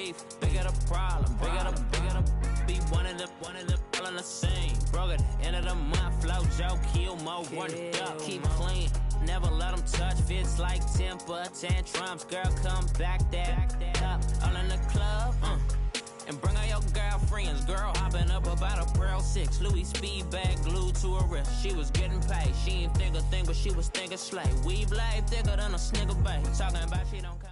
beef, bigger the problem, bigger the be one of the all in the same. Broke it, end of the month, flow, Joe, kill, mo, run it up, keep clean. Never let them touch, fits like temper tantrums. Girl, come back that up, all in the club, and bring all your girlfriends. Girl hopping up about a Pearl 6, Louis speed bag glued to her wrist. She was getting paid, she ain't think a thing, but she was thinking slay. We blade thicker than a snigger bay, talking about she don't come.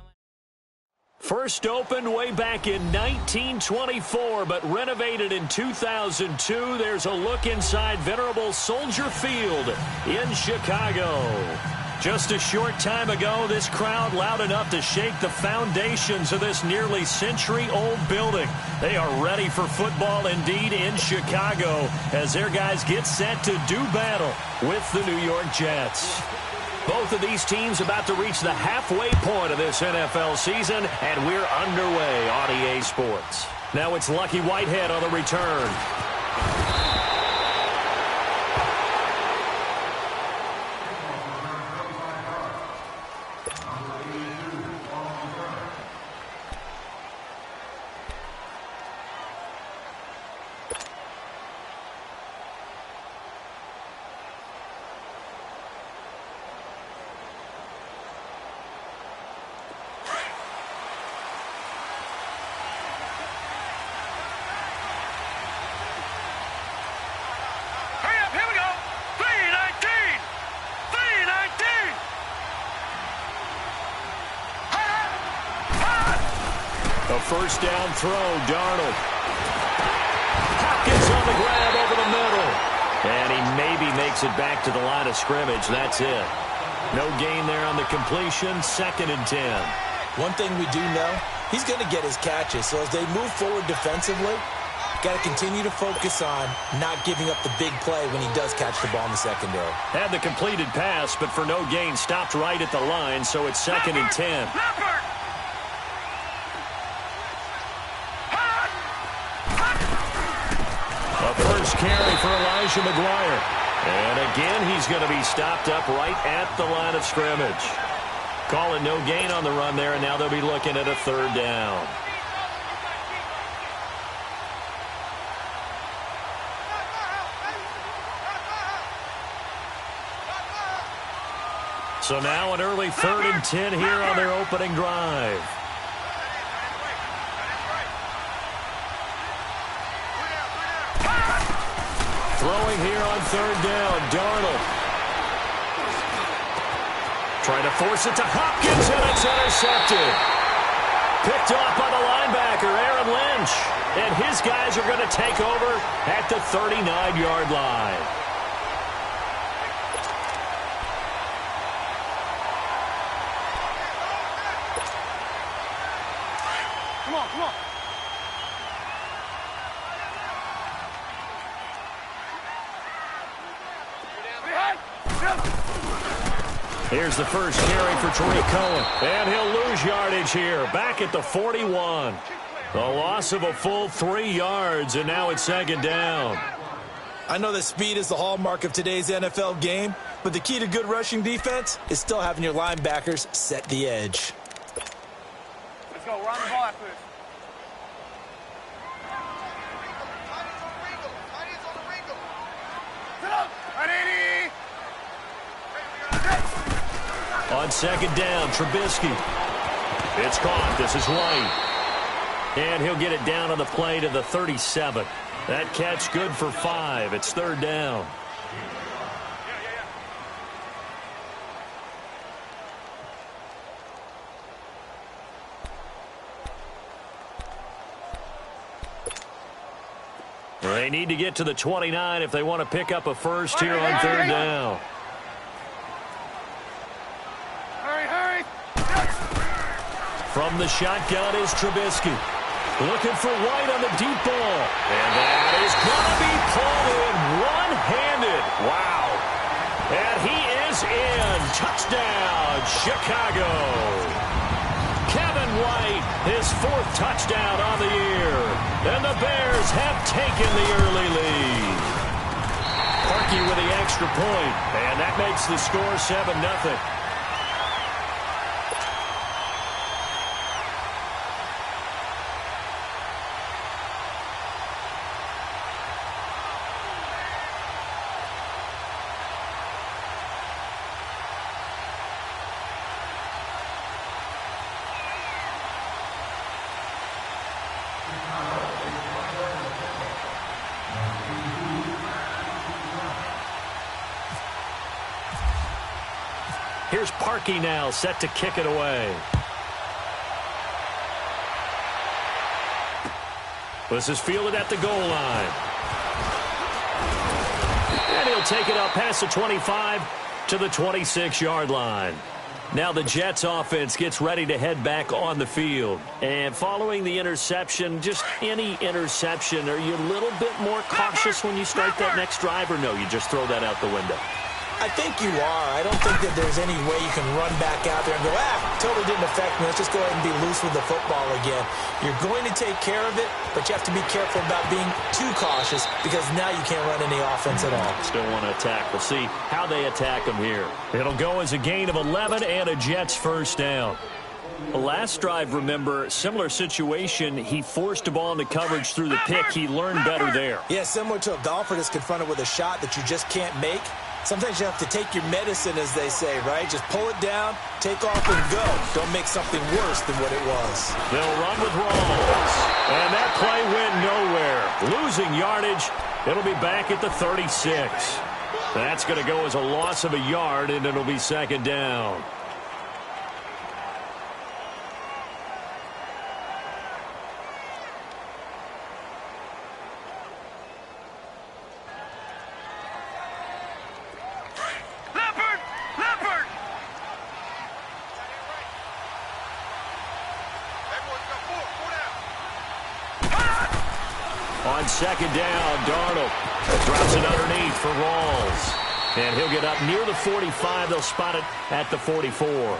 First opened way back in 1924, but renovated in 2002. There's a look inside venerable Soldier Field in Chicago. Just a short time ago, this crowd loud enough to shake the foundations of this nearly century-old building. They are ready for football indeed in Chicago as their guys get set to do battle with the New York Jets. Both of these teams about to reach the halfway point of this NFL season, and we're underway on EA Sports. Now it's Lucky Whitehead on the return. First down throw, Darnold. Hopkins on the grab over the middle. And he maybe makes it back to the line of scrimmage. That's it. No gain there on the completion. 2nd and 10. One thing we do know, he's going to get his catches. So as they move forward defensively, got to continue to focus on not giving up the big play when he does catch the ball in the secondary. Had the completed pass, but for no gain, stopped right at the line. So it's 2nd and 10. Carry for Elijah McGuire. And again, he's going to be stopped up right at the line of scrimmage. Calling no gain on the run there, and now they'll be looking at a 3rd down. So now an early 3rd and 10 here on their opening drive. Throwing here on 3rd down, Darnold. Trying to force it to Hopkins, and it's intercepted. Picked off by the linebacker, Aaron Lynch. And his guys are going to take over at the 39-yard line. Come on, come on. Here's the first carry for Tariq Cohen. And he'll lose yardage here. Back at the 41. A loss of a full 3 yards, and now it's 2nd down. I know that speed is the hallmark of today's NFL game, but the key to good rushing defense is still having your linebackers set the edge. Let's go. We're on the ball after this. On 2nd down, Trubisky. It's caught. This is White. And he'll get it down on the play to the 37. That catch good for 5. It's 3rd down. They need to get to the 29 if they want to pick up a first here on 3rd down. From the shotgun is Trubisky. Looking for White on the deep ball. And that is going to be pulled in one-handed. Wow. And he is in. Touchdown, Chicago. Kevin White, his 4th touchdown on the year. And the Bears have taken the early lead. Parkey with the extra point. And that makes the score 7-0. Here's Parkey now, set to kick it away. This is fielded at the goal line. And he'll take it up past the 25 to the 26-yard line. Now the Jets offense gets ready to head back on the field. And following the interception, just any interception, are you a little bit more cautious when you start that next drive, or no, you just throw that out the window? I think you are. I don't think that there's any way you can run back out there and go, totally didn't affect me. Let's just go ahead and be loose with the football again. You're going to take care of it, but you have to be careful about being too cautious because now you can't run any offense at all. Still want to attack. We'll see how they attack them here. It'll go as a gain of 11 and a Jets first down. The last drive, remember, similar situation. He forced a ball into coverage through the pick. He learned better there. Yeah, similar to a golfer that's confronted with a shot that you just can't make. Sometimes you have to take your medicine, as they say, right? Just pull it down, take off, and go. Don't make something worse than what it was. They'll run with Rawls. And that play went nowhere. Losing yardage. It'll be back at the 36. That's going to go as a loss of a yard, and it'll be second down. On second down, Darnold drops it underneath for Rawls. And he'll get up near the 45. They'll spot it at the 44.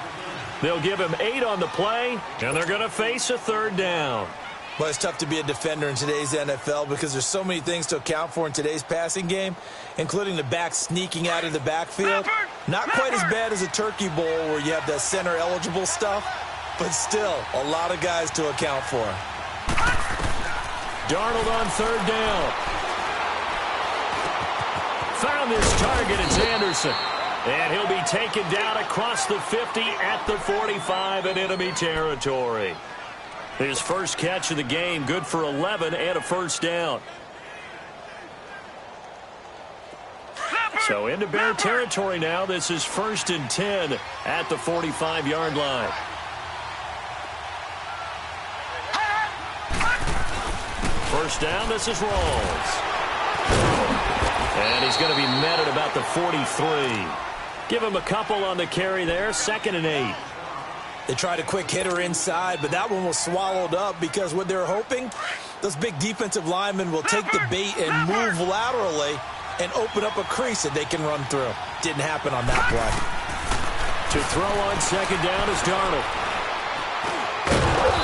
They'll give him 8 on the play, and they're going to face a third down. Well, it's tough to be a defender in today's NFL because there's so many things to account for in today's passing game, including the back sneaking out of the backfield. Not quite as bad as a turkey bowl where you have the center-eligible stuff, but still a lot of guys to account for. Darnold on third down. Found his target. It's Anderson. And he'll be taken down across the 50 at the 45 in enemy territory. His first catch of the game, good for 11 and a first down. So into Bear territory now. This is 1st and 10 at the 45-yard line. First down, this is Rawls. And he's going to be met at about the 43. Give him a couple on the carry there, 2nd and 8. They tried a quick hitter inside, but that one was swallowed up because what they're hoping, those big defensive linemen will take the bait and move laterally and open up a crease that they can run through. Didn't happen on that play. To throw on second down is Darnold.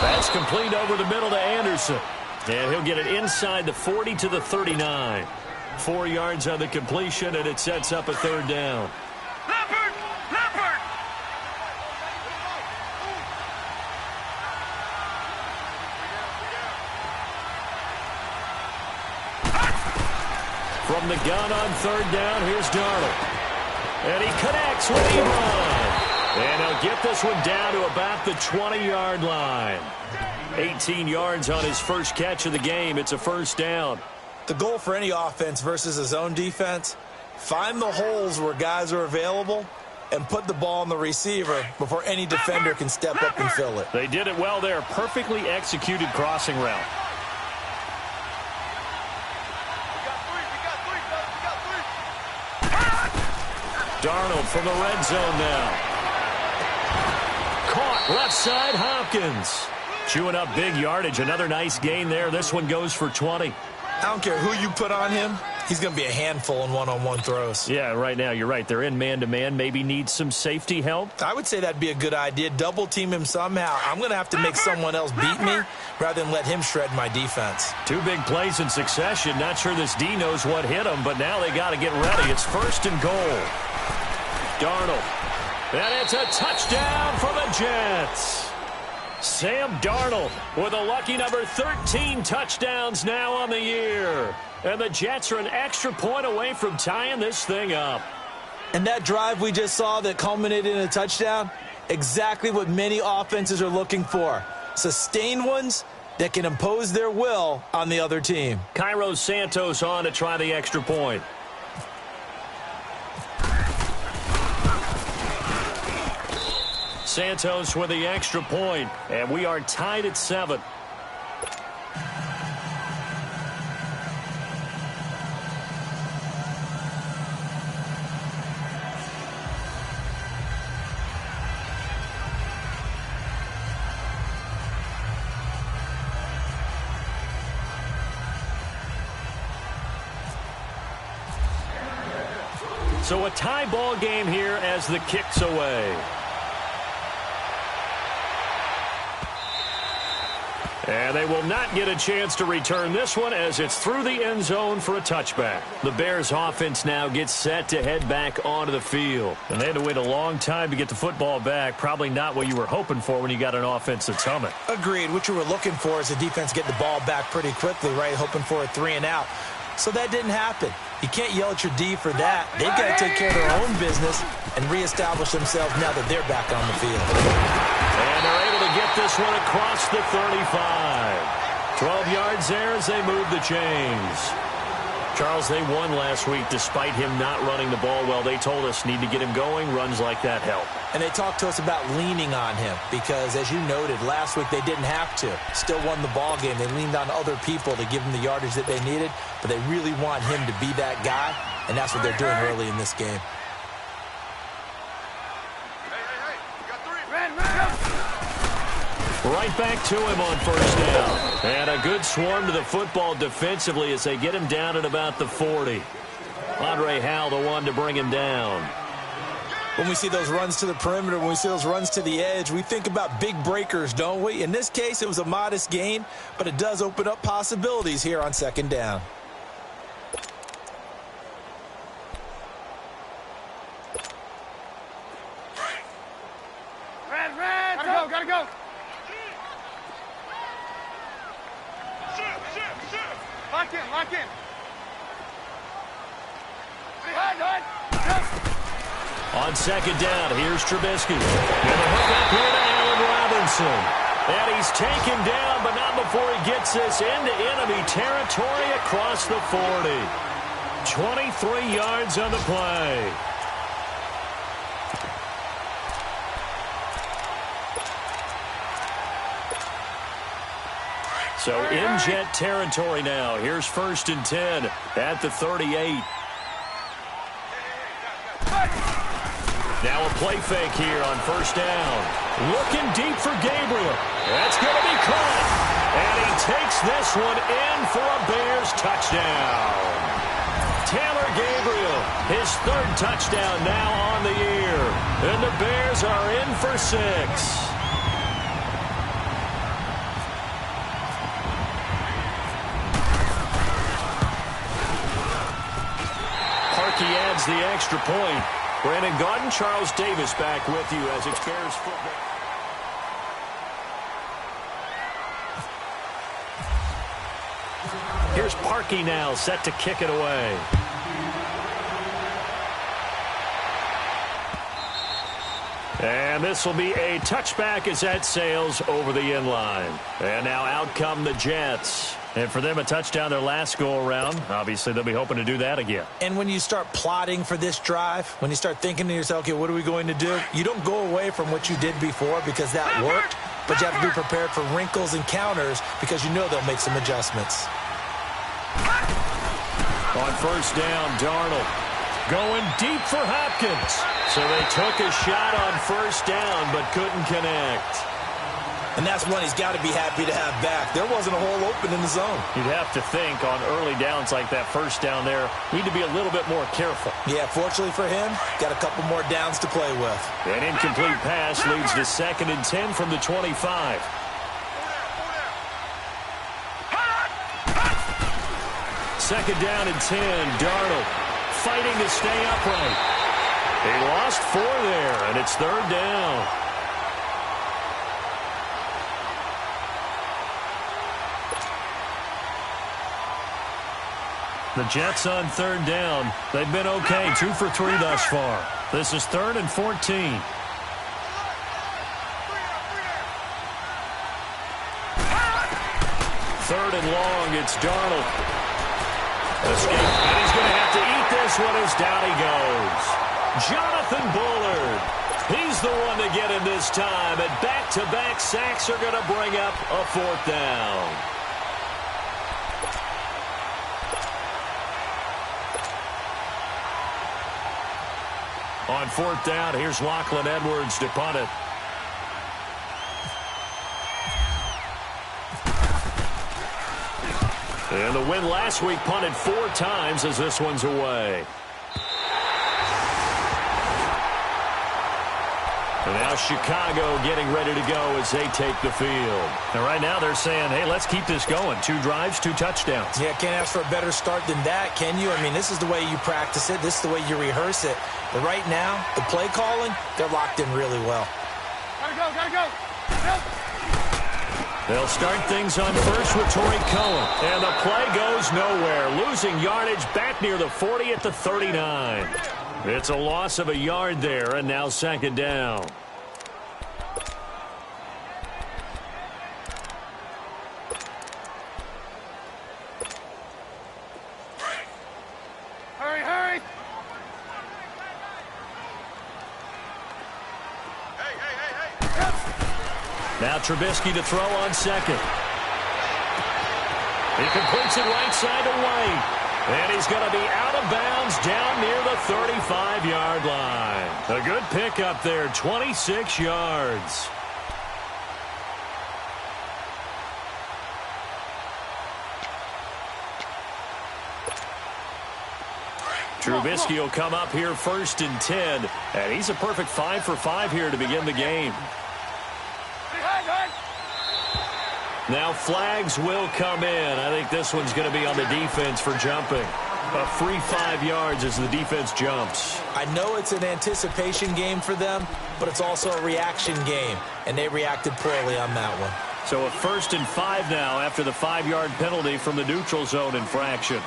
That's complete over the middle to Anderson. And he'll get it inside the 40 to the 39. 4 yards on the completion, and it sets up a third down. From the gun on third down, here's Darnold. And he connects with Ebron. And he'll get this one down to about the 20-yard line. 18 yards on his first catch of the game. It's a first down. The goal for any offense versus his own defense, find the holes where guys are available and put the ball on the receiver before any defender can step up and fill it. They did it well there. Perfectly executed crossing route. Darnold from the red zone now. Caught left side, Hopkins. Chewing up big yardage. Another nice gain there. This one goes for 20. I don't care who you put on him. He's going to be a handful in one-on-one throws. Yeah, right now you're right. They're in man-to-man. Maybe need some safety help. I would say that'd be a good idea. Double team him somehow. I'm going to have to make someone else beat me rather than let him shred my defense. 2 big plays in succession. Not sure this D knows what hit him, but now they got to get ready. It's 1st and goal. Darnold. And it's a touchdown for the Jets. Sam Darnold with a lucky number 13 touchdowns now on the year. And the Jets are an extra point away from tying this thing up. And that drive we just saw that culminated in a touchdown, exactly what many offenses are looking for. Sustained ones that can impose their will on the other team. Cairo Santos on to try the extra point. Santos with the extra point, and we are tied at 7. So a tie ball game here as the kick's away. And they will not get a chance to return this one as it's through the end zone for a touchback. The Bears offense now gets set to head back onto the field. And they had to wait a long time to get the football back. Probably not what you were hoping for when you got an offense that's humming. Agreed. What you were looking for is the defense getting the ball back pretty quickly, right? Hoping for a 3 and out. So that didn't happen. You can't yell at your D for that. They've got to take care of their own business and reestablish themselves now that they're back on the field. And they're able to get this one across the 35. 12 yards there as they move the chains. Charles, they won last week despite him not running the ball well. They told us need to get him going. Runs like that help. And they talked to us about leaning on him because, as you noted, last week they didn't have to. Still won the ball game. They leaned on other people to give them the yardage that they needed, but they really want him to be that guy, and that's what they're doing early in this game. Right back to him on first down. And a good swarm to the football defensively as they get him down at about the 40. Andre Howell, the one to bring him down. When we see those runs to the perimeter, when we see those runs to the edge, we think about big breakers, don't we? In this case, it was a modest gain, but it does open up possibilities here on second down. Gotta go. Lock in. On second down, here's Trubisky. And a hook up here to Allen Robinson. And he's taken down, but not before he gets this into enemy territory across the 40. 23 yards on the play. So in Jet territory now. Here's 1st and 10 at the 38. Now a play fake here on first down. Looking deep for Gabriel. That's going to be caught. And he takes this one in for a Bears touchdown. Taylor Gabriel, his 3rd touchdown now on the year. And the Bears are in for 6. He adds the extra point. Brandon Gaudin, Charles Davis back with you as it's Bears football. Here's Parkey now set to kick it away. And this will be a touchback as that sails over the end line. And now out come the Jets. And for them, a touchdown their last go-around. Obviously, they'll be hoping to do that again. And when you start plotting for this drive, when you start thinking to yourself, okay, what are we going to do? You don't go away from what you did before because that worked, but you have to be prepared for wrinkles and counters because you know they'll make some adjustments. On first down, Darnold going deep for Hopkins. So they took a shot on first down but couldn't connect. And that's one he's got to be happy to have back. There wasn't a hole open in the zone. You'd have to think on early downs like that first down there, need to be a little bit more careful. Yeah, fortunately for him, got a couple more downs to play with. An incomplete pass leads to 2nd and 10 from the 25. Second down and 10, Darnold fighting to stay upright. He lost 4 there, and it's 3rd down. The Jets on 3rd down. They've been okay, 2 for 3 thus far. This is 3rd and 14. 3rd and long, it's Darnold. Escape, and he's going to have to eat this one as down he goes. Jonathan Bullard He's the one to get him this time, and back-to-back sacks are going to bring up a 4th down. On 4th down, here's Lachlan Edwards to punt it. And the win last week punted 4 times as this one's away. And now Chicago getting ready to go as they take the field. And right now they're saying, hey, let's keep this going. 2 drives, 2 touchdowns. Yeah, can't ask for a better start than that, can you? I mean, this is the way you practice it. This is the way you rehearse it. But right now, the play calling, they're locked in really well. Gotta go, gotta go. Go. They'll start things on first with Torrey Cohen. And the play goes nowhere. Losing yardage back near the 40 at the 39. It's a loss of a yard there, and now 2nd down. Hurry, hurry. Now Trubisky to throw on 2nd. He completes it right side to White. And he's going to be out of bounds down near the 35-yard line. A good pickup there, 26 yards. Trubisky will come up here 1st and 10. And he's a perfect 5 for 5 here to begin the game. Now flags will come in. I think this one's going to be on the defense for jumping. A free 5 yards as the defense jumps. I know it's an anticipation game for them, but it's also a reaction game, and they reacted poorly on that one. So a 1st and 5 now after the 5-yard penalty from the neutral zone infraction.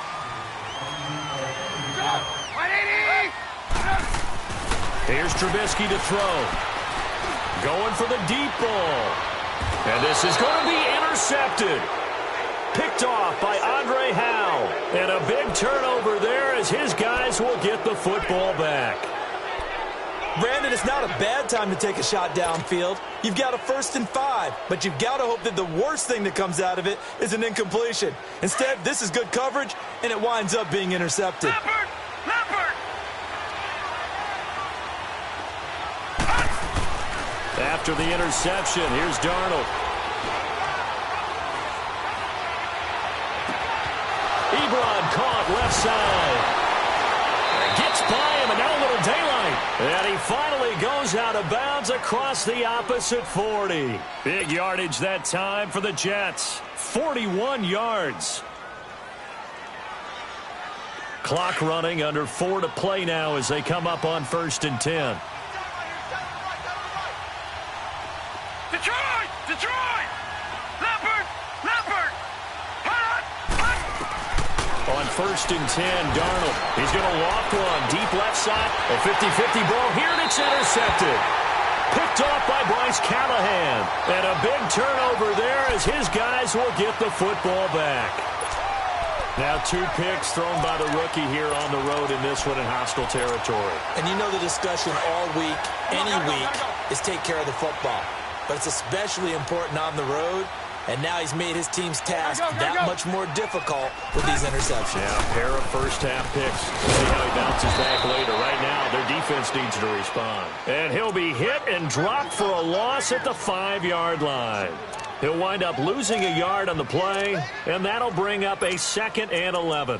Here's Trubisky to throw. Going for the deep ball. And this is going to be intercepted. Picked off by Andre Howe. And a big turnover there as his guys will get the football back. Brandon, it's not a bad time to take a shot downfield. You've got a 1st and 5, but you've got to hope that the worst thing that comes out of it is an incompletion. Instead, this is good coverage, and it winds up being intercepted. Leopard! Leopard! After the interception, here's Darnold. Ebron caught left side. Gets by him, and now a little daylight. And he finally goes out of bounds across the opposite 40. Big yardage that time for the Jets. 41 yards. Clock running, under 4 to play now as they come up on 1st and 10. Detroit! Detroit! Leopard! Leopard! On 1st and 10, Darnold. He's going to loft one. Deep left side. A 50-50 ball here, and it's intercepted. Picked off by Bryce Callahan. And a big turnover there as his guys will get the football back. Now 2 picks thrown by the rookie here on the road in this one in hostile territory. And you know the discussion all week, any week, is take care of the football. But it's especially important on the road. And now he's made his team's task that much more difficult with these interceptions. Yeah, a pair of first-half picks. We'll see how he bounces back later. Right now, their defense needs to respond. And he'll be hit and dropped for a loss at the 5-yard line. He'll wind up losing a yard on the play, and that'll bring up a 2nd and 11.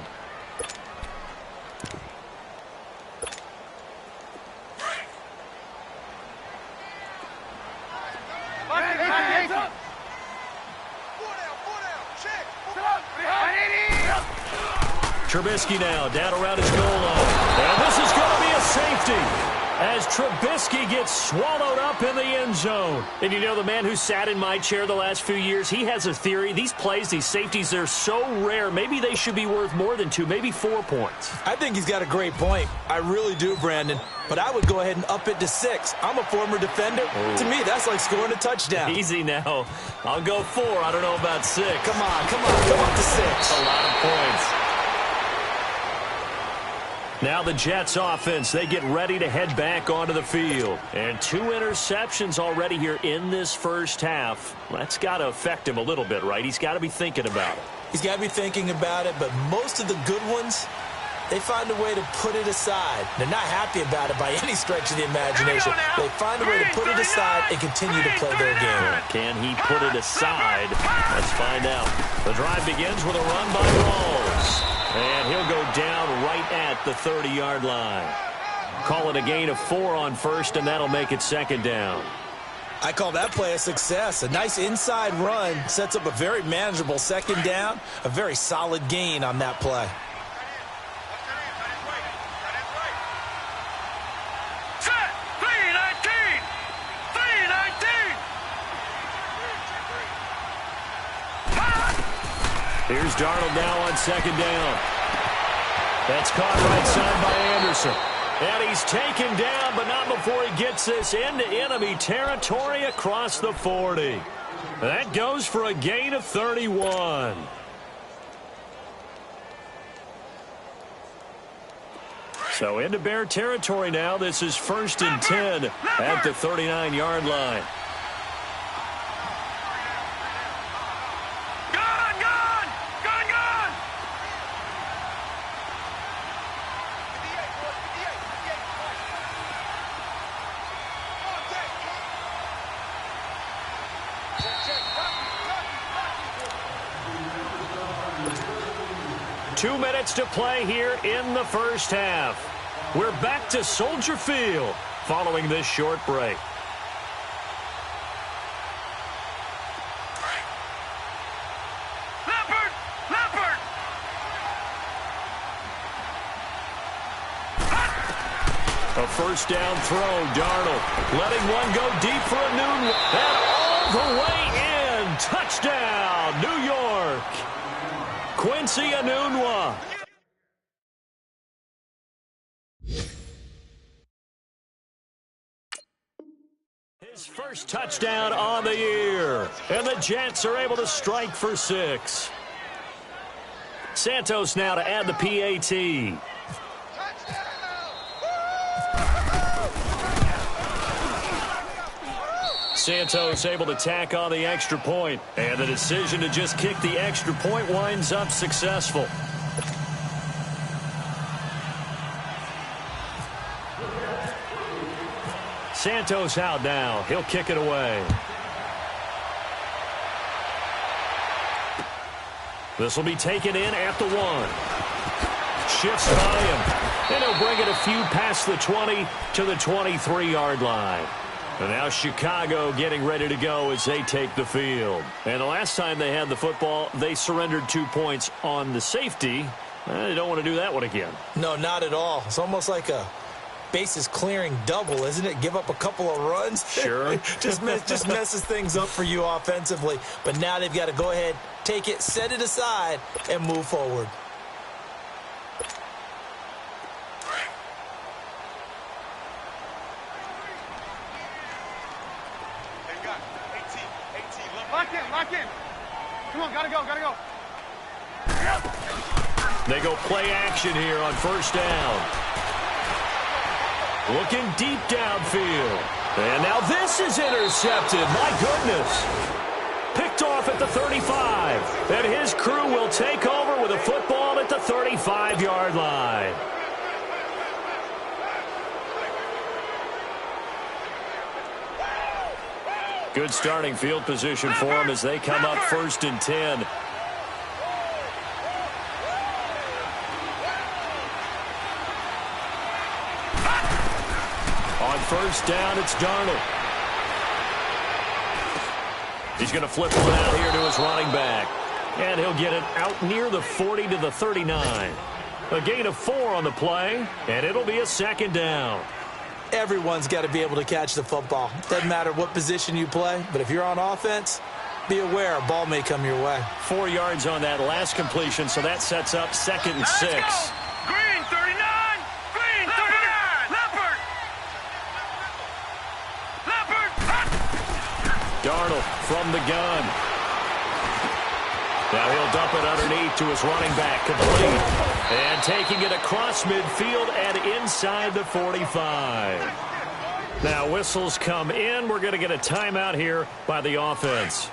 Trubisky now down around his goal line. And this is going to be a safety as Trubisky gets swallowed up in the end zone. And you know, the man who sat in my chair the last few years, he has a theory. These plays, these safeties, they're so rare. Maybe they should be worth more than 2, maybe 4 points. I think he's got a great point. I really do, Brandon. But I would go ahead and up it to 6. I'm a former defender. To me, that's like scoring a touchdown. Easy now. I'll go 4. I don't know about 6. Come on. Come up to 6. A lot of points. Now the Jets offense, they get ready to head back onto the field. And 2 interceptions already here in this first half. That's got to affect him a little bit, right? He's got to be thinking about it. He's got to be thinking about it, but most of the good ones, they find a way to put it aside. They're not happy about it by any stretch of the imagination. They find a way to put it aside and continue to play their game. Can he put it aside? Let's find out. The drive begins with a run by Rawls. And he'll go down right at the 30-yard line. Call it a gain of 4 on first, and that'll make it second down. I call that play a success. A nice inside run sets up a very manageable second down. A very solid gain on that play. Set! 319! 319! Here's Darnold now on second down. That's caught right side by Anderson. And he's taken down, but not before he gets this into enemy territory across the 40. That goes for a gain of 31. So into Bear territory now. This is 1st and 10 at the 39-yard line. Two minutes to play here in the first half. We're back to Soldier Field following this short break. Leopard! Leopard! A first down throw, Darnold letting one go deep for a Nunwa. And all the way in. Touchdown, New York. Quincy Enunwa. His first touchdown on the year. And the Jets are able to strike for 6. Santos now to add the PAT. Santos able to tack on the extra point. And the decision to just kick the extra point winds up successful. Santos out now. He'll kick it away. This will be taken in at the 1. Shifts by him. And he'll bring it a few past the 20 to the 23-yard line. And now Chicago getting ready to go as they take the field. And the last time they had the football, they surrendered 2 points on the safety. They don't want to do that one again. No, not at all. It's almost like a bases clearing double, isn't it? Give up a couple of runs. Sure. just messes things up for you offensively. But now they've got to go ahead, take it, set it aside, and move forward. Lock in. Come on, gotta go. They go play action here on first down. Looking deep downfield. And now this is intercepted. My goodness. Picked off at the 35. And his crew will take over with a football at the 35-yard line. Good starting field position for them as they come up 1st and 10. On first down, it's Darnold. He's going to flip one out here to his running back. And he'll get it out near the 40 to the 39. A gain of 4 on the play, and it'll be a second down. Everyone's got to be able to catch the football. Doesn't matter what position you play, but if you're on offense, be aware a ball may come your way. 4 yards on that last completion, so that sets up 2nd and 6. Green 39! Green 39! Leopard! Leopard! Darnold from the gun. Now he'll dump it underneath to his running back, complete. And taking it across midfield and inside the 45. Now whistles come in. We're going to get a timeout here by the offense,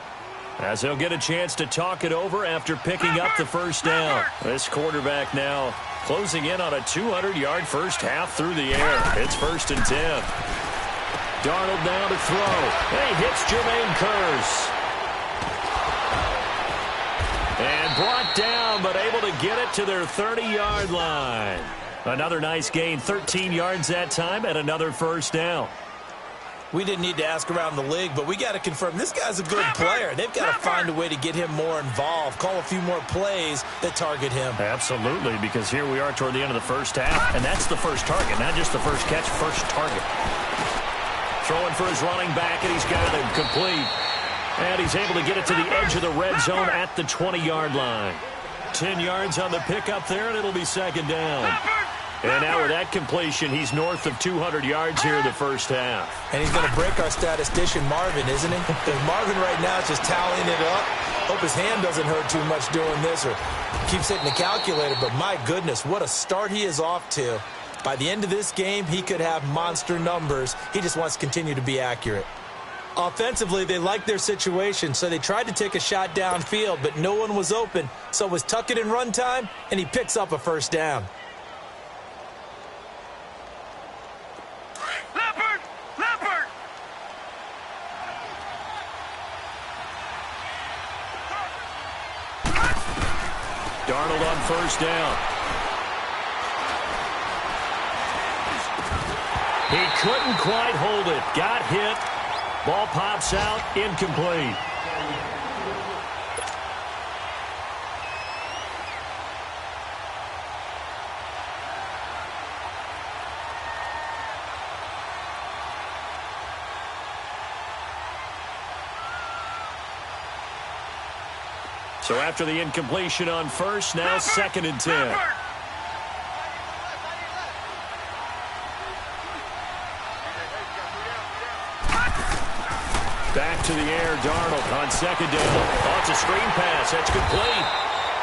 as he'll get a chance to talk it over after picking up the first down. This quarterback now closing in on a 200-yard first half through the air. It's 1st and 10. Darnold now to throw. He hits Jermaine Kearse. And brought down, but able to get it to their 30-yard line. Another nice gain, 13 yards that time, and another first down. We didn't need to ask around the league, but we got to confirm this guy's a good player. They've got to find a way to get him more involved, call a few more plays that target him. Absolutely, because here we are toward the end of the first half, and that's the first target, not just the first catch, first target. Throwing for his running back, and he's got him complete. And he's able to get it to the edge of the red zone at the 20-yard line. 10 yards on the pickup there, and it'll be 2nd down. And now with that completion, he's north of 200 yards here in the first half. And he's going to break our statistician, Marvin, isn't he? Because Marvin right now is just tallying it up. Hope his hand doesn't hurt too much doing this or keeps hitting the calculator. But my goodness, what a start he is off to. By the end of this game, he could have monster numbers. He just wants to continue to be accurate. Offensively, they liked their situation, so they tried to take a shot downfield, but no one was open. So it was tuck it in run time, and he picks up a first down. Leopard! Leopard! Darnold on first down. He couldn't quite hold it. Got hit. Ball pops out, incomplete. So after the incompletion on first, now 2nd and 10. Back to the air, Darnold on 2nd down. Oh, it's a screen pass. That's complete.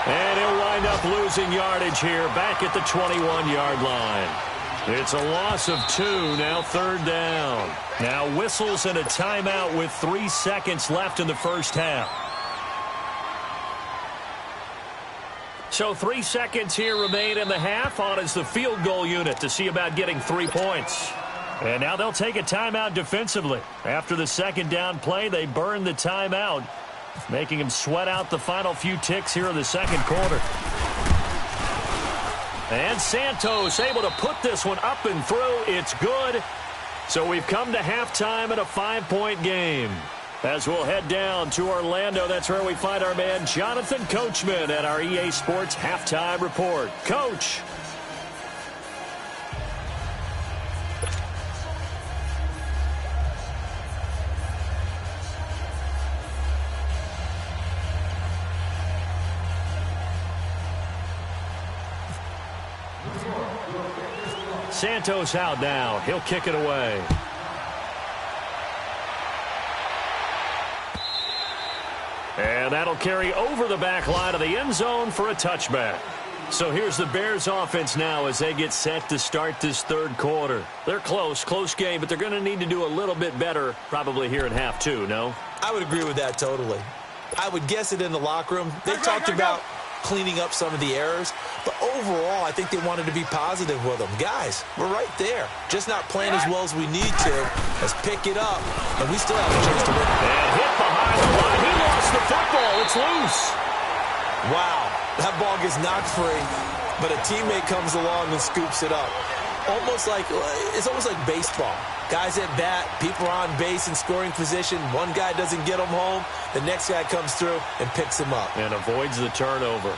And he'll wind up losing yardage here back at the 21-yard line. It's a loss of 2, now 3rd down. Now whistles and a timeout with 3 seconds left in the first half. So 3 seconds here remain in the half. On is the field goal unit to see about getting 3 points. And now they'll take a timeout defensively. After the 2nd down play, they burn the timeout, making him sweat out the final few ticks here in the 2nd quarter. And Santos able to put this one up and through. It's good. So we've come to halftime in a 5-point game. As we'll head down to Orlando, that's where we find our man Jonathan Coachman at our EA Sports Halftime Report. Coach. Santos out now. He'll kick it away. And that'll carry over the back line of the end zone for a touchback. So here's the Bears offense now as they get set to start this 3rd quarter. They're close game, but they're going to need to do a little bit better probably here in half 2, no? I would agree with that totally. I would guess it in the locker room. They talked about cleaning up some of the errors, but overall, I think they wanted to be positive with them. Guys, we're right there. Just not playing as well as we need to. Let's pick it up, and we still have a chance to win. And hit behind the line. He lost the football. It's loose. Wow, that ball gets knocked free, but a teammate comes along and scoops it up. It's almost like baseball. Guys at bat, people are on base in scoring position. One guy doesn't get them home. The next guy comes through and picks him up. And avoids the turnover.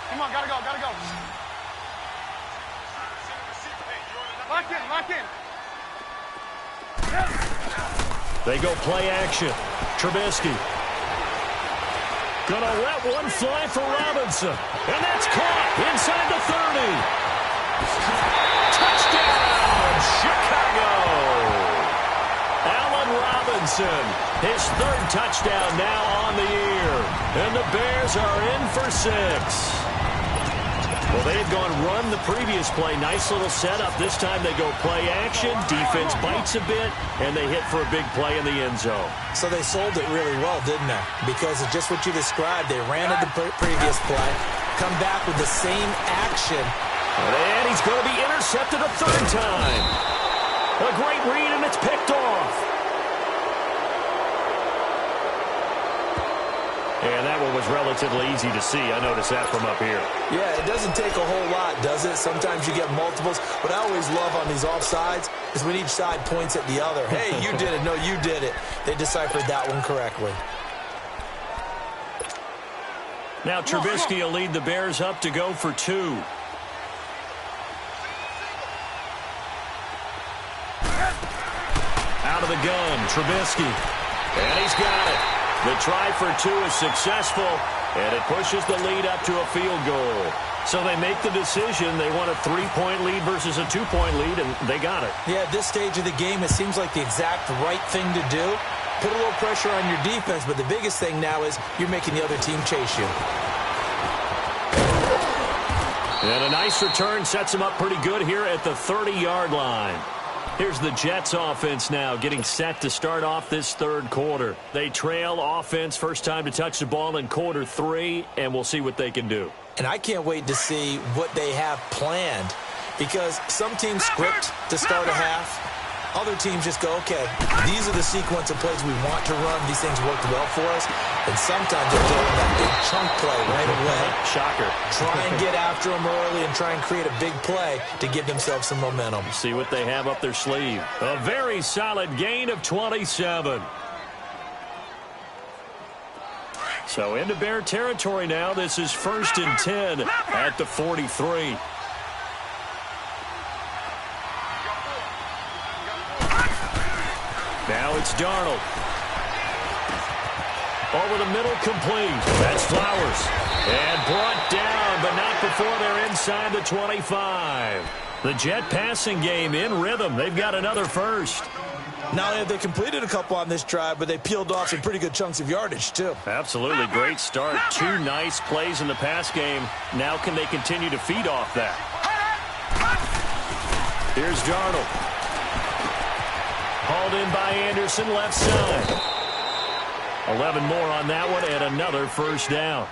Come on, gotta go. Lock in. They go play action. Trubisky. Gonna let one fly for Robinson. And that's caught inside the 30. Touchdown, Chicago! Allen Robinson, his third touchdown now on the year. And the Bears are in for 6. Well, they had gone run the previous play. Nice little setup. This time they go play action. Defense bites a bit, and they hit for a big play in the end zone. So they sold it really well, didn't they? Because of just what you described. They ran at the previous play, come back with the same action. And he's going to be intercepted a third time. A great read, and it's picked off. And that one was relatively easy to see. I noticed that from up here. Yeah, it doesn't take a whole lot, does it? Sometimes you get multiples. What I always love on these offsides is when each side points at the other. Hey, you did it. No, you did it. They deciphered that one correctly. Now Trubisky will lead the Bears up to go for 2. Out of the gun, Trubisky. And he's got it. The try for 2 is successful, and it pushes the lead up to a field goal. So they make the decision. They want a 3-point lead versus a 2-point lead, and they got it. Yeah, at this stage of the game, it seems like the exact right thing to do. Put a little pressure on your defense, but the biggest thing now is you're making the other team chase you. And a nice return sets him up pretty good here at the 30-yard line. Here's the Jets offense now getting set to start off this third quarter. They trail offense first time to touch the ball in quarter 3, and we'll see what they can do. And I can't wait to see what they have planned, because some teams script to start a half. Other teams just go, okay, these are the sequence of plays we want to run. These things worked well for us. And sometimes they throw in that big chunk play right away. Shocker. Try and get after them early and try and create a big play to give themselves some momentum. See what they have up their sleeve. A very solid gain of 27. So into Bear territory now. This is 1st and 10 at the 43. Now it's Darnold. Over the middle, complete. That's Flowers. And brought down, but not before they're inside the 25. The Jet passing game in rhythm. They've got another first. Not only have they completed a couple on this drive, but they peeled off some pretty good chunks of yardage, too. Absolutely. Great start. 2 nice plays in the pass game. Now can they continue to feed off that? Here's Darnold. Hauled in by Anderson, left side. 11 more on that one, and another first down.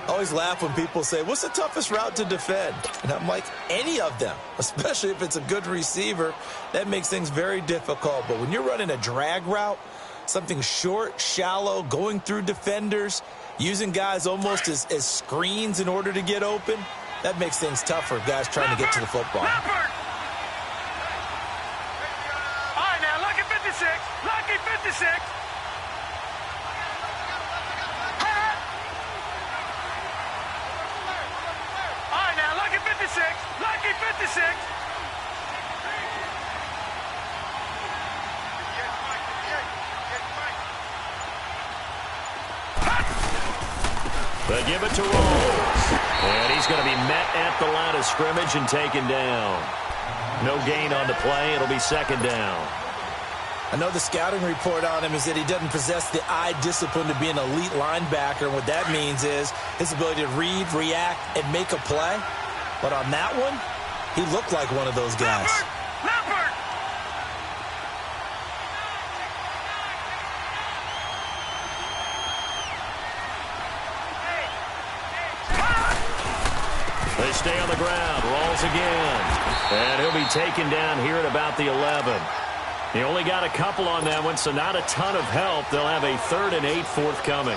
I always laugh when people say, what's the toughest route to defend? And I'm like, any of them, especially if it's a good receiver. That makes things very difficult. But when you're running a drag route, something short, shallow, going through defenders, using guys almost as screens in order to get open, that makes things tough for guys trying to get to the football. Lucky 56. All right, now, Lucky 56. Lucky 56. They give it to Rolls. And he's going to be met at the line of scrimmage and taken down. No gain on the play. It'll be second down. I know the scouting report on him is that he doesn't possess the eye discipline to be an elite linebacker. And what that means is his ability to read, react, and make a play. But on that one, he looked like one of those guys. Leopard! They stay on the ground. Rolls again. And he'll be taken down here at about the 11. He only got a couple on that one, so not a ton of help. They'll have a 3rd and 8 forthcoming.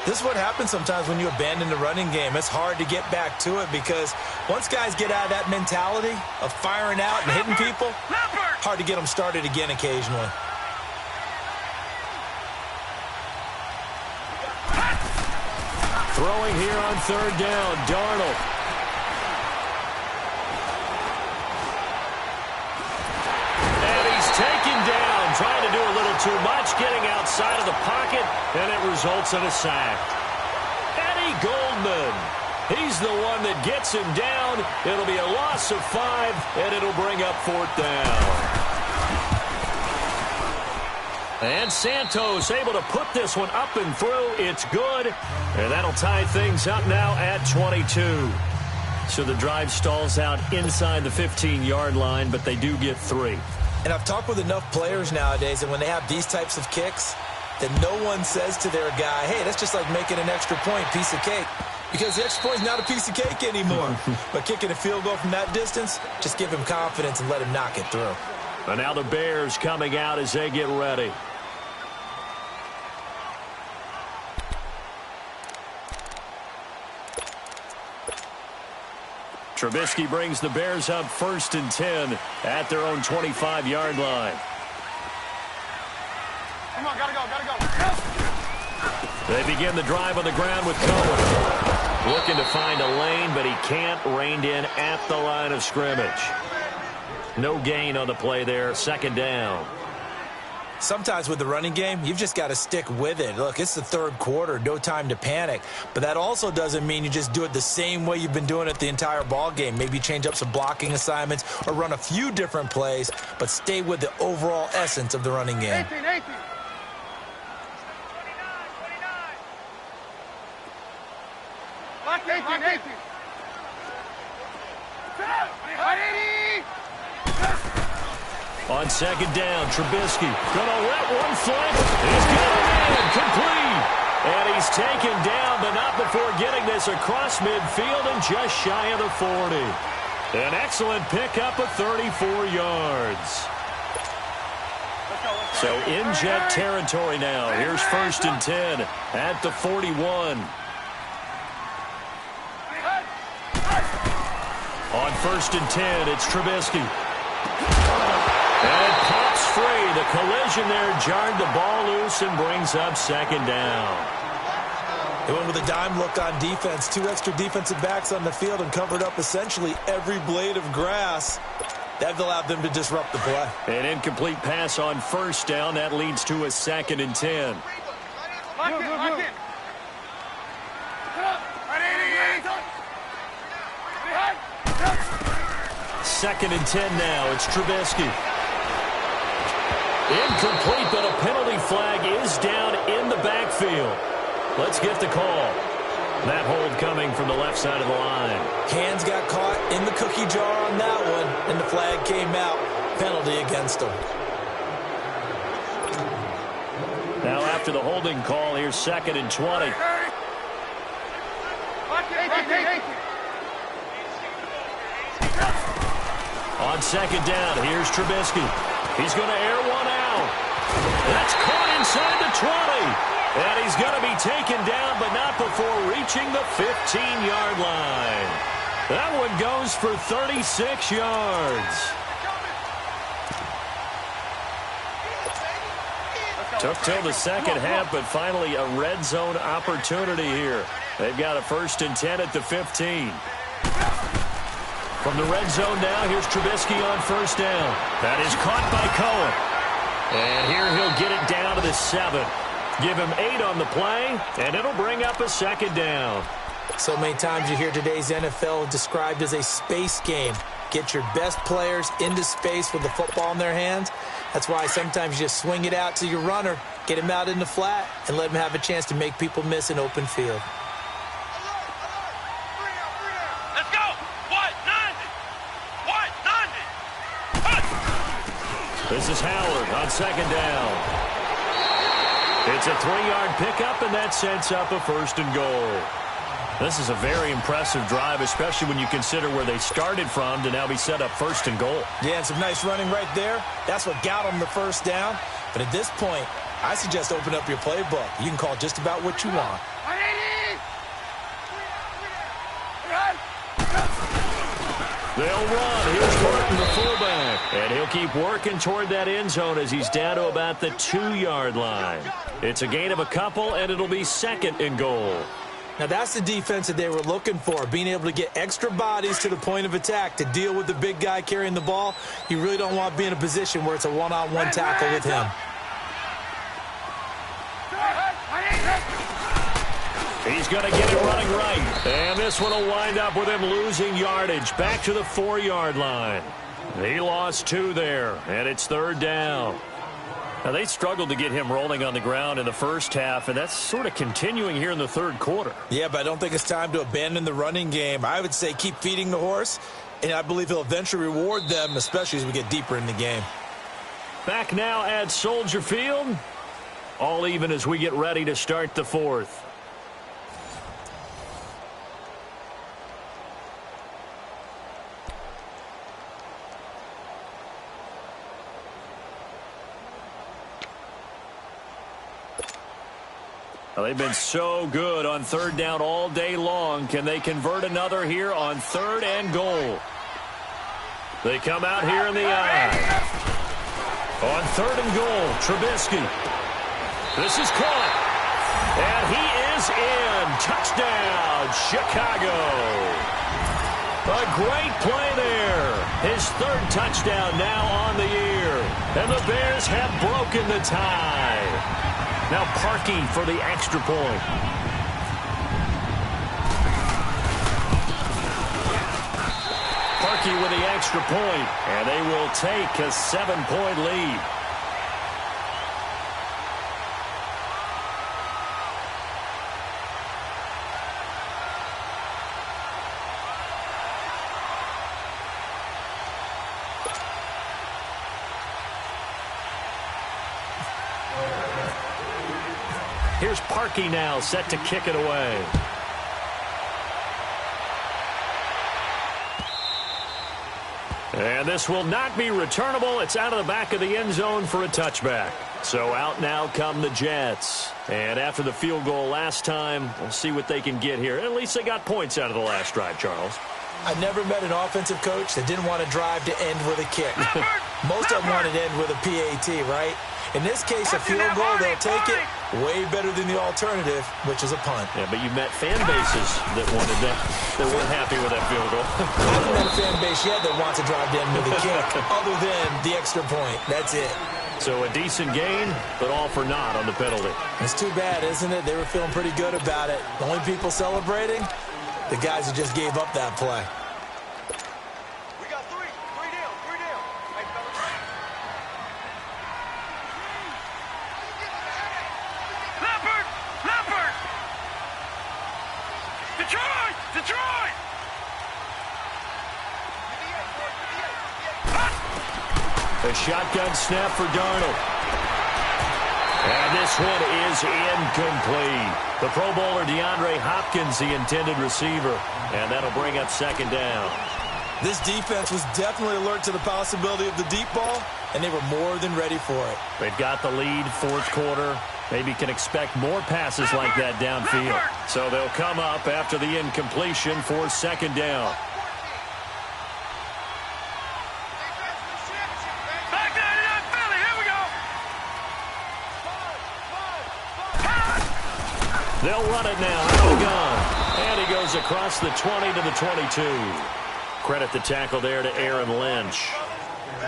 This is what happens sometimes when you abandon the running game. It's hard to get back to it because once guys get out of that mentality of firing out and hitting people, hard to get them started again occasionally. Throwing here on 3rd down, Darnold. Taken down, trying to do a little too much, getting outside of the pocket, and it results in a sack. Goldman. He's the one that gets him down. It'll be a loss of 5, and it'll bring up 4th down. And Santos able to put this one up and through. It's good. And that'll tie things up now at 22. So the drive stalls out inside the 15-yard line, but they do get 3. And I've talked with enough players nowadays, and when they have these types of kicks, that no one says to their guy, hey, that's just like making an extra point, piece of cake. Because the extra point is not a piece of cake anymore. But kicking a field goal from that distance, just give him confidence and let him knock it through. And now the Bears coming out as they get ready. Trubisky brings the Bears up 1st and 10 at their own 25-yard line. Come on, gotta go. They begin the drive on the ground with Cohen. Looking to find a lane, but he can't. Reined in at the line of scrimmage. No gain on the play there. 2nd down. Sometimes with the running game, you've just got to stick with it. Look, it's the 3rd quarter, no time to panic. But that also doesn't mean you just do it the same way you've been doing it the entire ball game. Maybe change up some blocking assignments or run a few different plays, but stay with the overall essence of the running game. 18. Lock 18. On 2nd down, Trubisky gonna let one fly. He's got it in, complete. And he's taken down, but not before getting this across midfield and just shy of the 40. An excellent pickup of 34 yards. So in jet territory now. Here's 1st and 10 at the 41. On 1st and 10, it's Trubisky. And pops free. The collision there jarred the ball loose and brings up 2nd down. They went with a dime look on defense. 2 extra defensive backs on the field and covered up essentially every blade of grass. That allowed them to disrupt the play. An incomplete pass on 1st down. That leads to a 2nd and 10. Lock in. 2nd and 10 now. It's Trubisky. Incomplete, but a penalty flag is down in the backfield. Let's get the call. That hold coming from the left side of the line. Hands got caught in the cookie jar on that one, and the flag came out. Penalty against them. Now after the holding call, here's 2nd and 20. On 2nd down, here's Trubisky. He's going to air one out. That's caught inside the 20. And he's going to be taken down, but not before reaching the 15-yard line. That one goes for 36 yards. Took till the 2nd half, but finally a red zone opportunity here. They've got a 1st and 10 at the 15. From the red zone now, here's Trubisky on 1st down. That is caught by Cohen. And here he'll get it down to the 7. Give him 8 on the play, and it'll bring up a 2nd down. So many times you hear today's NFL described as a space game. Get your best players into space with the football in their hands. That's why sometimes you just swing it out to your runner, get him out in the flat, and let him have a chance to make people miss an open field. This is Howard on 2nd down. It's a 3-yard pickup, and that sets up a 1st and goal. This is a very impressive drive, especially when you consider where they started from to now be set up 1st and goal. Yeah, and some nice running right there. That's what got them the 1st down. But at this point, I suggest open up your playbook. You can call just about what you want. They'll run. Here's Martin, the fullback. And he'll keep working toward that end zone as he's down to about the 2-yard line. It's a gain of a couple, and it'll be 2nd and goal. Now, that's the defense that they were looking for, being able to get extra bodies to the point of attack to deal with the big guy carrying the ball. You really don't want to be in a position where it's a one-on-one tackle with him. He He's going to get it running right. And this one will wind up with him losing yardage back to the 4-yard line. He lost 2 there, and it's 3rd down. Now, they struggled to get him rolling on the ground in the first half, and that's sort of continuing here in the 3rd quarter. Yeah, but I don't think it's time to abandon the running game. I would say keep feeding the horse, and I believe he'll eventually reward them, especially as we get deeper in the game. Back now at Soldier Field. All even as we get ready to start the 4th. Well, they've been so good on 3rd down all day long. Can they convert another here on 3rd and goal? They come out here in the eye. On 3rd and goal, Trubisky. This is caught. And he is in. Touchdown, Chicago. A great play there. His 3rd touchdown now on the year. And the Bears have broken the tie. Now Parkey for the extra point. Parkey with the extra point, and they will take a 7-point lead. Here's Parkey now, set to kick it away. And this will not be returnable. It's out of the back of the end zone for a touchback. So out now come the Jets. And after the field goal last time, we'll see what they can get here. At least they got points out of the last drive, Charles. I never met an offensive coach that didn't want to drive to end with a kick. Most of them wanted to end with a PAT, right? In this case, a field goal, they'll take it way better than the alternative, which is a punt. Yeah, but you met fan bases that wanted that, that weren't happy with that field goal. I haven't met a fan base yet that wants to drive to end with a kick, other than the extra point. That's it. So a decent gain, but all for naught on the penalty. It's too bad, isn't it? They were feeling pretty good about it. The only people celebrating, the guys who just gave up that play. We got three down. Leopard! Detroit! A shotgun snap for Darnold. And this one is incomplete. The Pro Bowler DeAndre Hopkins, the intended receiver. And that'll bring up 2nd down. This defense was definitely alert to the possibility of the deep ball, and they were more than ready for it. They've got the lead, 4th quarter. Maybe can expect more passes like that downfield. So they'll come up after the incompletion for 2nd down. Back there to that Philly. Here we go. They'll run it now. Out of the gun. And he goes across the 20 to the 22. Credit the tackle there to Aaron Lynch.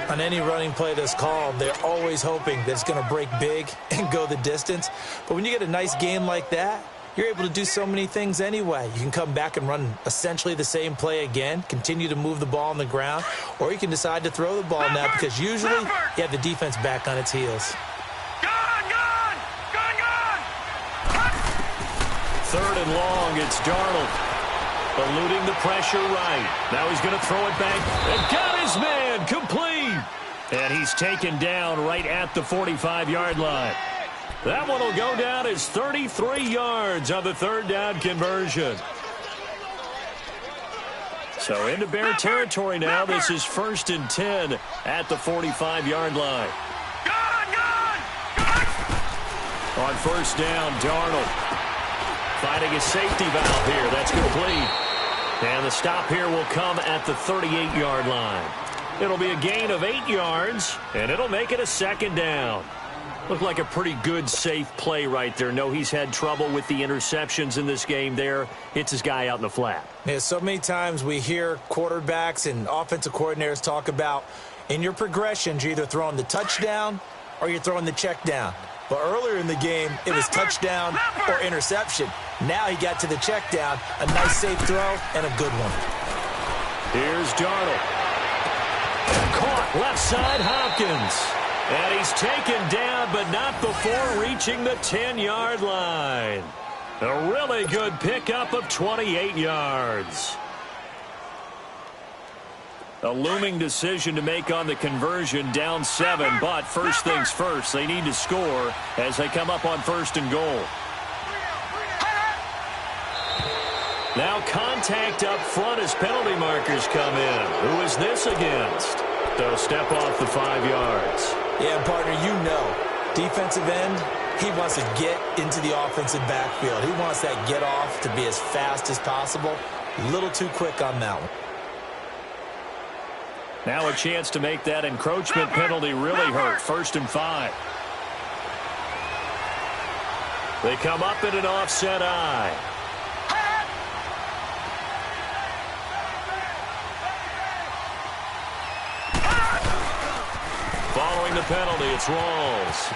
On any running play that's called, they're always hoping that it's going to break big and go the distance. But when you get a nice game like that, you're able to do so many things anyway. You can come back and run essentially the same play again, continue to move the ball on the ground, or you can decide to throw the ball now because usually you have the defense back on its heels. Gone! 3rd and long, it's Darnold. Eluding the pressure right. Now he's going to throw it back. And got his man complete. And he's taken down right at the 45-yard line. That one will go down as 33 yards on the 3rd down conversion. So into Bear territory now. This is 1st and 10 at the 45-yard line. On 1st down, Darnold finding a safety valve here. That's complete. And the stop here will come at the 38-yard line. It'll be a gain of 8 yards, and it'll make it a 2nd down. Looked like a pretty good, safe play right there. No, he's had trouble with the interceptions in this game there. Hits his guy out in the flat. Yeah, so many times we hear quarterbacks and offensive coordinators talk about in your progressions, you're either throwing the touchdown or you're throwing the check down. But earlier in the game, it was touchdown or interception. Now he got to the check down, a nice safe throw, and a good one. Here's Darnold. Caught left side, Hopkins. And he's taken down, but not before reaching the 10-yard line. A really good pickup of 28 yards. A looming decision to make on the conversion, down 7, but first things first, they need to score as they come up on 1st and goal. Now contact up front as penalty markers come in. Who is this against? They'll step off the 5 yards. Yeah, partner, you know, defensive end, he wants to get into the offensive backfield. He wants that get off to be as fast as possible. A little too quick on that one. Now a chance to make that encroachment penalty really hurt. 1st and 5. They come up in an offset eye. Following the penalty, it's Rawls.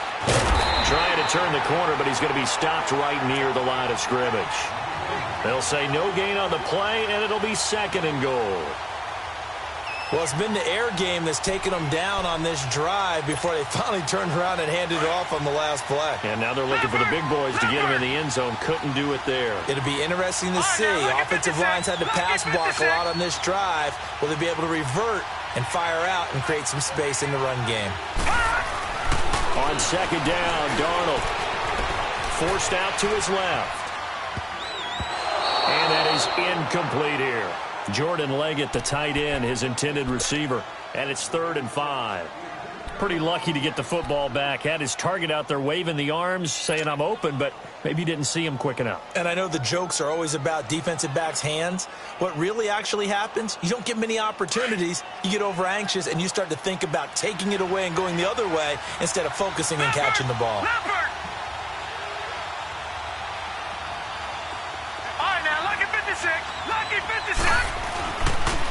Trying to turn the corner, but he's going to be stopped right near the line of scrimmage. They'll say no gain on the play, and it'll be 2nd and goal. Well, it's been the air game that's taken them down on this drive before they finally turned around and handed it off on the last play. And now they're looking for the big boys to get him in the end zone. Couldn't do it there. It'll be interesting to see. Offensive lines had to pass block a lot on this drive. Will they be able to revert and fire out and create some space in the run game? On 2nd down, Darnold forced out to his left. And that is incomplete here. Jordan Leggett, the tight end, his intended receiver. And it's 3rd and 5. Pretty lucky to get the football back. Had his target out there waving the arms, saying I'm open, but maybe didn't see him quick enough. And I know the jokes are always about defensive backs' hands. What really actually happens, you don't get many opportunities. You get over anxious, and you start to think about taking it away and going the other way instead of focusing and catching the ball.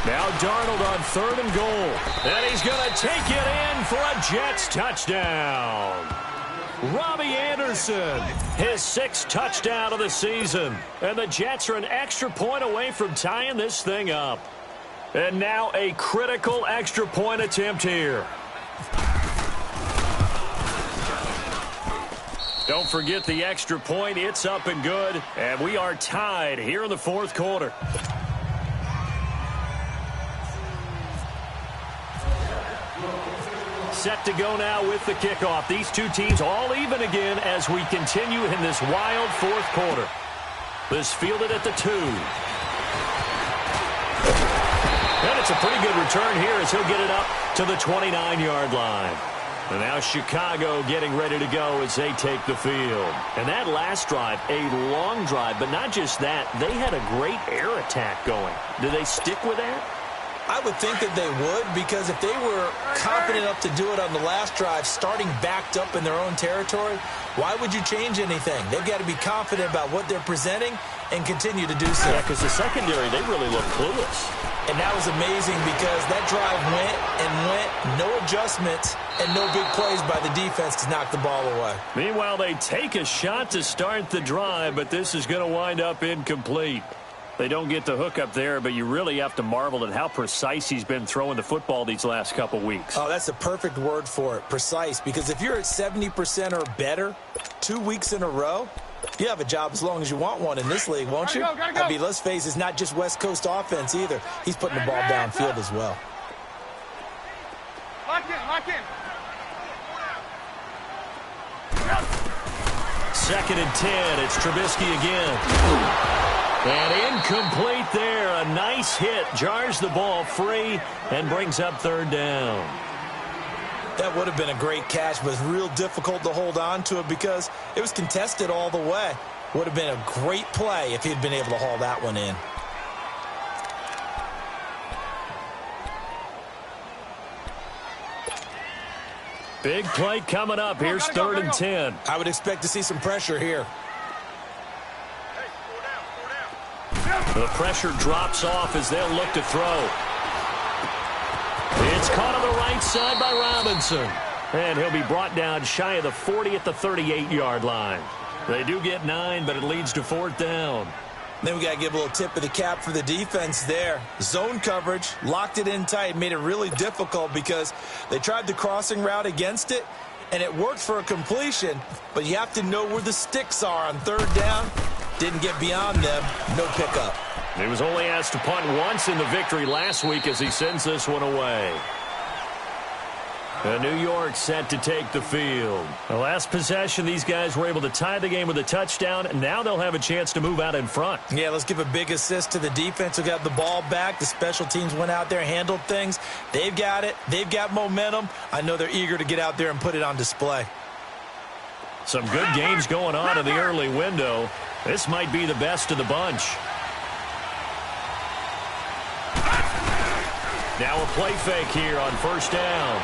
Now Darnold on 3rd and goal. And he's going to take it in for a Jets touchdown. Robbie Anderson, his 6th touchdown of the season. And the Jets are an extra point away from tying this thing up. And now a critical extra point attempt here. Don't forget the extra point. It's up and good. And we are tied here in the 4th quarter. Set to go now with the kickoff. These two teams all even again as we continue in this wild 4th quarter. This fielded at the 2. And it's a pretty good return here as he'll get it up to the 29-yard line. And now Chicago getting ready to go as they take the field. And that last drive, a long drive, but not just that. They had a great air attack going. Do they stick with that? I would think that they would, because if they were confident enough to do it on the last drive, starting backed up in their own territory, why would you change anything? They've got to be confident about what they're presenting and continue to do so. Yeah, because the secondary, they really look clueless. And that was amazing because that drive went and went, no adjustments, and no big plays by the defense to knock the ball away. Meanwhile, they take a shot to start the drive, but this is going to wind up incomplete. They don't get the hook up there, but you really have to marvel at how precise he's been throwing the football these last couple weeks. Oh, that's the perfect word for it, precise, because if you're at 70% or better 2 weeks in a row, you have a job as long as you want one in this league, won't you? I mean, let's face it, it's not just West Coast offense either. He's putting the ball downfield as well. Lock in. 2nd and 10, it's Trubisky again. And incomplete there. A nice hit. Jars the ball free and brings up 3rd down. That would have been a great catch, but it's real difficult to hold on to it because it was contested all the way. Would have been a great play if he'd been able to haul that one in. Big play coming up. Here's 3rd and 10. I would expect to see some pressure here. The pressure drops off as they'll look to throw. It's caught on the right side by Robinson. And he'll be brought down shy of the 40 at the 38-yard line. They do get 9, but it leads to 4th down. Then we got to give a little tip of the cap for the defense there. Zone coverage, locked it in tight, made it really difficult because they tried the crossing route against it, and it worked for a completion, but you have to know where the sticks are on 3rd down. Didn't get beyond them, no pickup. He was only asked to punt once in the victory last week as he sends this one away. And New York set to take the field. The last possession, these guys were able to tie the game with a touchdown, and now they'll have a chance to move out in front. Yeah, let's give a big assist to the defense who got the ball back. The special teams went out there, handled things. They've got it. They've got momentum. I know they're eager to get out there and put it on display. Some good games going on in the early window. This might be the best of the bunch. Now a play fake here on 1st down.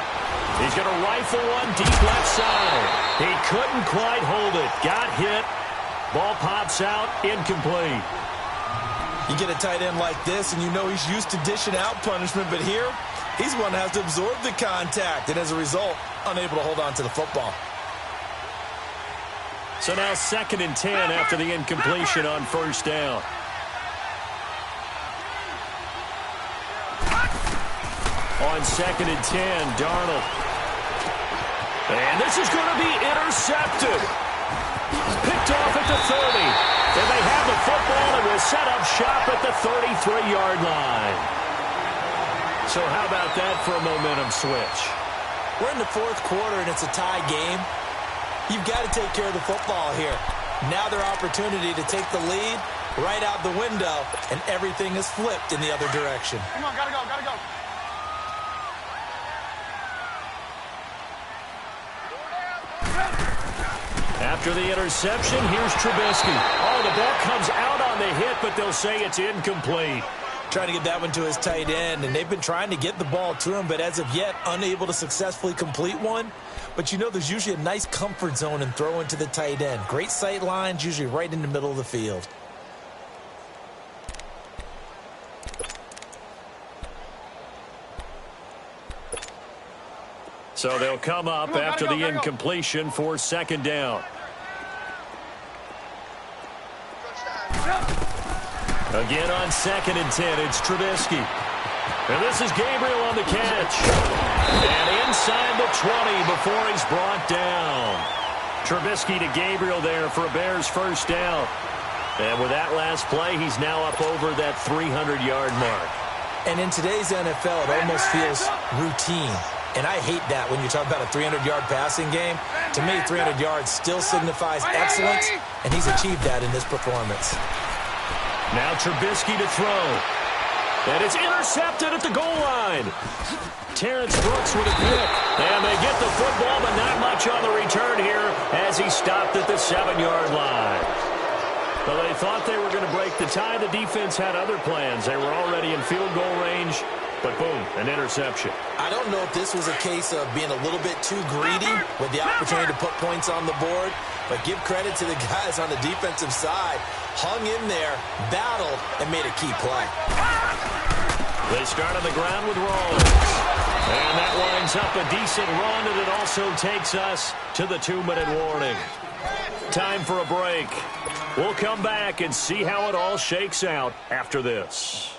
He's going to rifle one deep left side. He couldn't quite hold it. Got hit. Ball pops out. Incomplete. You get a tight end like this, and you know he's used to dishing out punishment, but here, he's the one that has to absorb the contact, and as a result, unable to hold on to the football. So now 2nd and 10 after the incompletion on 1st down. On 2nd and 10, Darnold. And this is going to be intercepted. Picked off at the 30. And they have the football and will set up shop at the 33-yard line. So how about that for a momentum switch? We're in the 4th quarter, and it's a tie game. You've got to take care of the football here. Now their opportunity to take the lead right out the window, and everything is flipped in the other direction. Come on, gotta go, gotta go. After the interception, here's Trubisky. Oh, the ball comes out on the hit, but they'll say it's incomplete. Trying to get that one to his tight end, and they've been trying to get the ball to him, but as of yet, unable to successfully complete one. But you know there's usually a nice comfort zone in throwing to the tight end. Great sight lines, usually right in the middle of the field. So they'll come up after the incompletion for 2nd down. Again on 2nd and 10, it's Trubisky. And this is Gabriel on the catch. And inside the 20 before he's brought down. Trubisky to Gabriel there for a Bears 1st down. And with that last play, he's now up over that 300-yard mark. And in today's NFL, it almost feels routine. And I hate that when you talk about a 300-yard passing game. To me, 300 yards still signifies excellence, and he's achieved that in this performance. Now Trubisky to throw. And it's intercepted at the goal line. Terrence Brooks with a pick. And they get the football, but not much on the return here as he stopped at the 7-yard line. Well, they thought they were going to break the tie. The defense had other plans. They were already in field goal range. But boom, an interception. I don't know if this was a case of being a little bit too greedy with the opportunity to put points on the board, but give credit to the guys on the defensive side. Hung in there, battled, and made a key play. They start on the ground with Rawlins. And that winds up a decent run, and it also takes us to the 2-minute warning. Time for a break. We'll come back and see how it all shakes out after this.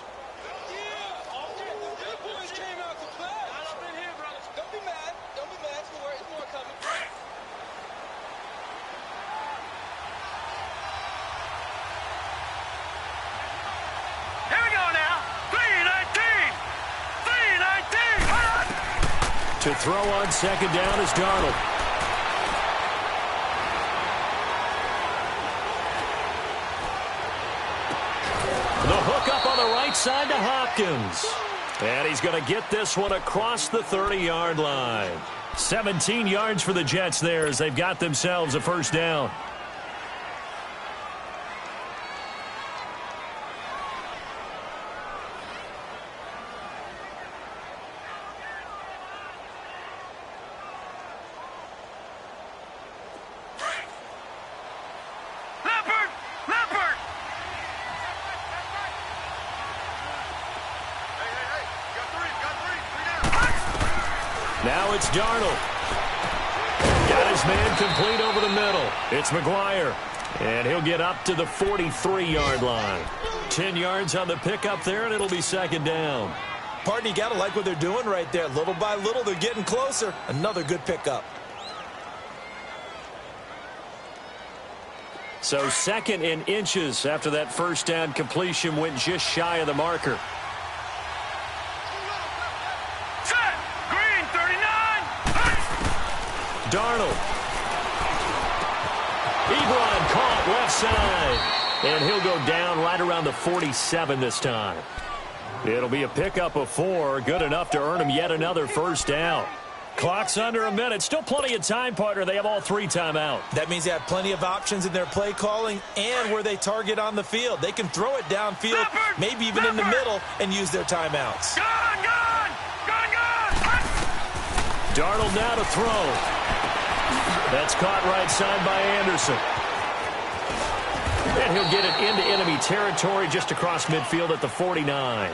To throw on 2nd down is Darnold. The hook up on the right side to Hopkins. And he's going to get this one across the 30-yard line. 17 yards for the Jets there as they've got themselves a 1st down. Now it's Darnold. Got his man complete over the middle. It's McGuire. And he'll get up to the 43-yard line. 10 yards on the pickup there, and it'll be second down. Partner, you got to like what they're doing right there. Little by little, they're getting closer. Another good pickup. So second in inches after that first down completion went just shy of the marker. Set. Green, 39. Darnold. Ebron caught left side. And he'll go down right around the 47 this time. It'll be a pickup of 4. Good enough to earn him yet another first down. Clock's under a minute. Still plenty of time, partner. They have all 3 timeouts. That means they have plenty of options in their play calling and where they target on the field. They can throw it downfield, Leopard! maybe even in the Leopard! middle, and use their timeouts. Gone, gone, gone, gone. Darnold now to throw. That's caught right side by Anderson. And he'll get it into enemy territory just across midfield at the 49.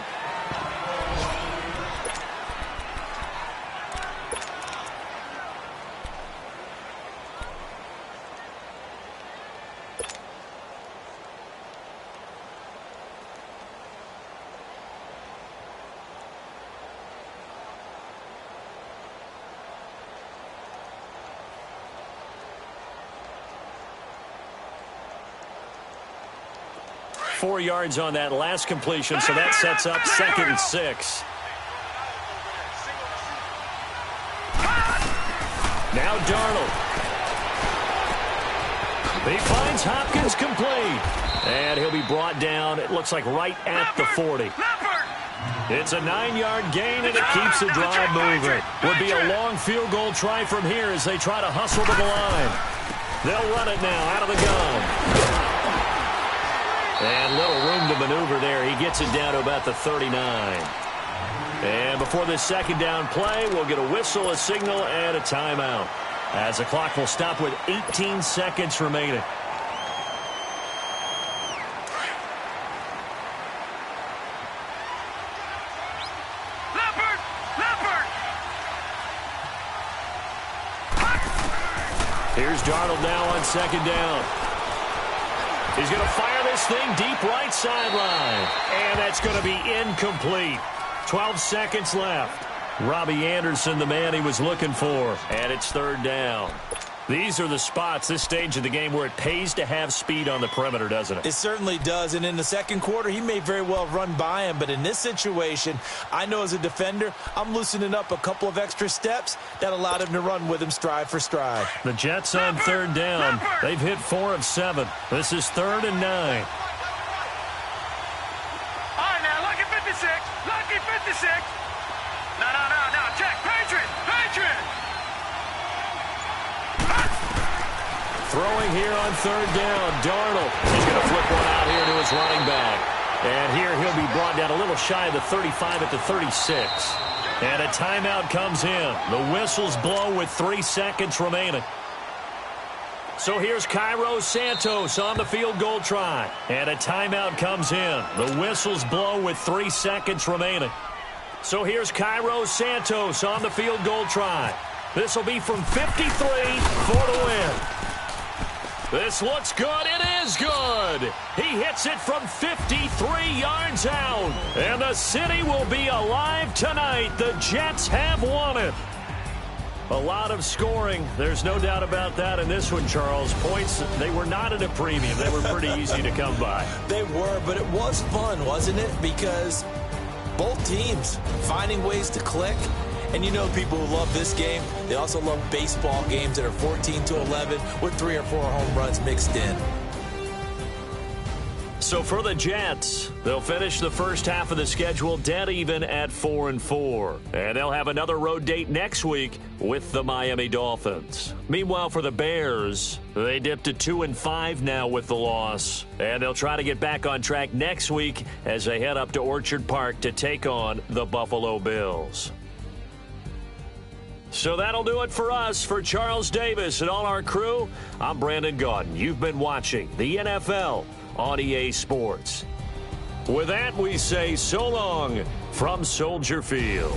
Four yards on that last completion, so that sets up second and 6. Now Darnold. He finds Hopkins complete. And he'll be brought down, it looks like right at the 40. It's a 9-yard gain, and it keeps the drive moving. Would be a long field goal try from here as they try to hustle to the line. They'll run it now out of the gun. And little room to maneuver there. He gets it down to about the 39. And before this second down play, we'll get a whistle, a signal, and a timeout, as the clock will stop with 18 seconds remaining. Leopard! Leopard! Here's Darnold now on second down. He's going to fire this thing deep right sideline. And that's going to be incomplete. 12 seconds left. Robbie Anderson, the man he was looking for. And it's third down. These are the spots, this stage of the game, where it pays to have speed on the perimeter, doesn't it? It certainly does. And in the second quarter, he may very well run by him. But in this situation, I know as a defender, I'm loosening up a couple of extra steps that allowed him to run with him stride for stride. The Jets on third down. They've hit 4 of 7. This is 3rd and 9. All right, now, lucky 56. Lucky 56. No. Check. Patriot. Throwing here on third down, Darnold. He's going to flip one out here to his running back. And here he'll be brought down a little shy of the 35 at the 36. And a timeout comes in. The whistles blow with 3 seconds remaining. So here's Cairo Santos on the field goal try. And a timeout comes in. The whistles blow with 3 seconds remaining. So here's Cairo Santos on the field goal try. This will be from 53 for the win. This looks good. It is good. He hits it from 53 yards out. And the city will be alive tonight. The Jets have won it. A lot of scoring. There's no doubt about that in this one, Charles. Points, they were not at a premium. They were pretty easy to come by. They were, but it was fun, wasn't it? Because both teams finding ways to click. And you know people who love this game, they also love baseball games that are 14-11 with 3 or 4 home runs mixed in. So for the Jets, they'll finish the first half of the schedule dead even at 4-4. And they'll have another road date next week with the Miami Dolphins. Meanwhile, for the Bears, they dipped to 2-5 now with the loss. And they'll try to get back on track next week as they head up to Orchard Park to take on the Buffalo Bills. So that'll do it for us. For Charles Davis and all our crew, I'm Brandon Gaudin. You've been watching the NFL on EA Sports. With that, we say so long from Soldier Field.